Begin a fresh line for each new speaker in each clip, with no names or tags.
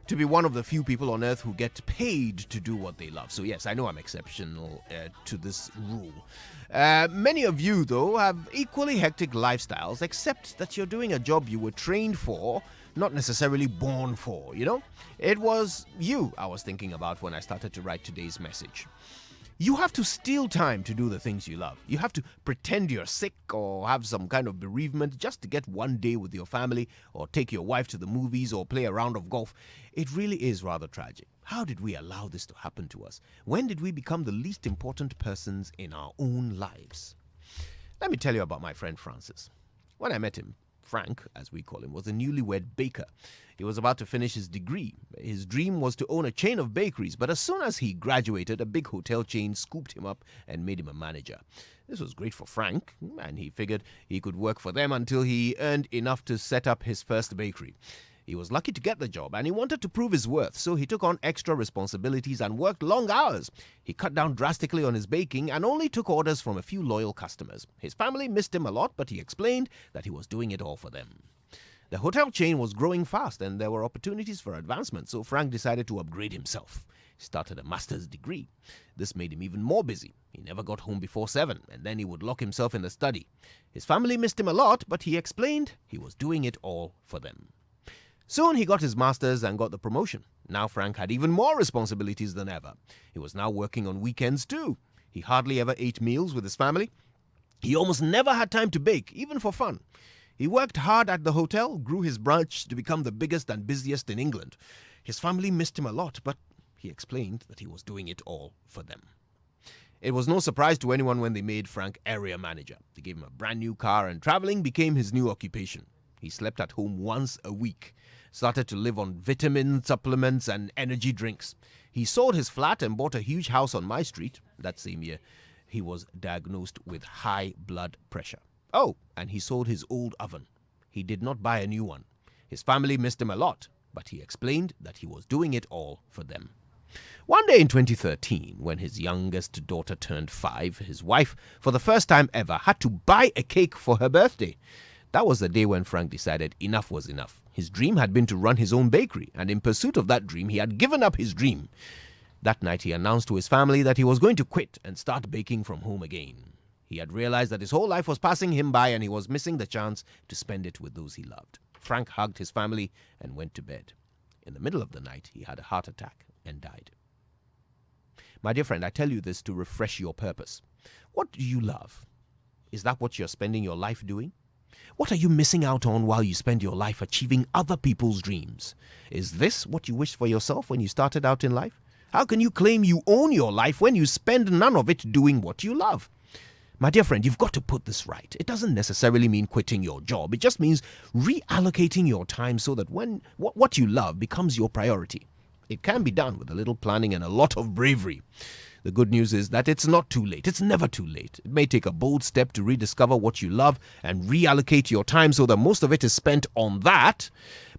to be one of the few people on earth who get paid to do what they love. So yes, I know I'm exceptional to this rule. Many of you, though, have equally hectic lifestyles, except that you're doing a job you were trained for, not necessarily born for, you know? It was you I was thinking about when I started to write today's message. You have to steal time to do the things you love. You have to pretend you're sick or have some kind of bereavement just to get one day with your family or take your wife to the movies or play a round of golf. It really is rather tragic. How did we allow this to happen to us? When did we become the least important persons in our own lives? Let me tell you about my friend Francis. When I met him, Frank, as we call him, was a newlywed baker. He was about to finish his degree. His dream was to own a chain of bakeries, but as soon as he graduated, a big hotel chain scooped him up and made him a manager. This was great for Frank, and he figured he could work for them until he earned enough to set up his first bakery. He was lucky to get the job, and he wanted to prove his worth, so he took on extra responsibilities and worked long hours. He cut down drastically on his baking and only took orders from a few loyal customers. His family missed him a lot, but he explained that he was doing it all for them. The hotel chain was growing fast, and there were opportunities for advancement, so Frank decided to upgrade himself. He started a master's degree. This made him even more busy. He never got home before 7, and then he would lock himself in the study. His family missed him a lot, but he explained he was doing it all for them. Soon he got his master's and got the promotion. Now Frank had even more responsibilities than ever. He was now working on weekends too. He hardly ever ate meals with his family. He almost never had time to bake, even for fun. He worked hard at the hotel, grew his branch to become the biggest and busiest in England. His family missed him a lot, but he explained that he was doing it all for them. It was no surprise to anyone when they made Frank area manager. They gave him a brand new car, and traveling became his new occupation. He slept at home once a week, started to live on vitamin supplements and energy drinks. He sold his flat and bought a huge house on my street. That same year, he was diagnosed with high blood pressure. Oh, and he sold his old oven. He did not buy a new one. His family missed him a lot, but he explained that he was doing it all for them. One day in 2013, when his youngest daughter turned 5, his wife, for the first time ever, had to buy a cake for her birthday. That was the day when Frank decided enough was enough. His dream had been to run his own bakery, and in pursuit of that dream, he had given up his dream. That night, he announced to his family that he was going to quit and start baking from home again. He had realized that his whole life was passing him by, and he was missing the chance to spend it with those he loved. Frank hugged his family and went to bed. In the middle of the night, he had a heart attack and died. My dear friend, I tell you this to refresh your purpose. What do you love? Is that what you're spending your life doing? What are you missing out on while you spend your life achieving other people's dreams? Is this what you wished for yourself when you started out in life? How can you claim you own your life when you spend none of it doing what you love? My dear friend, you've got to put this right. It doesn't necessarily mean quitting your job. It just means reallocating your time so that when what you love becomes your priority. It can be done with a little planning and a lot of bravery. The good news is that it's not too late. It's never too late. It may take a bold step to rediscover what you love and reallocate your time so that most of it is spent on that,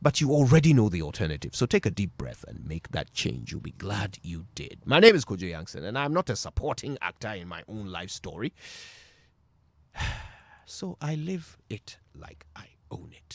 but you already know the alternative. So take a deep breath and make that change. You'll be glad you did. My name is Kojo Yankson, and I'm not a supporting actor in my own life story. So I live it like I own it.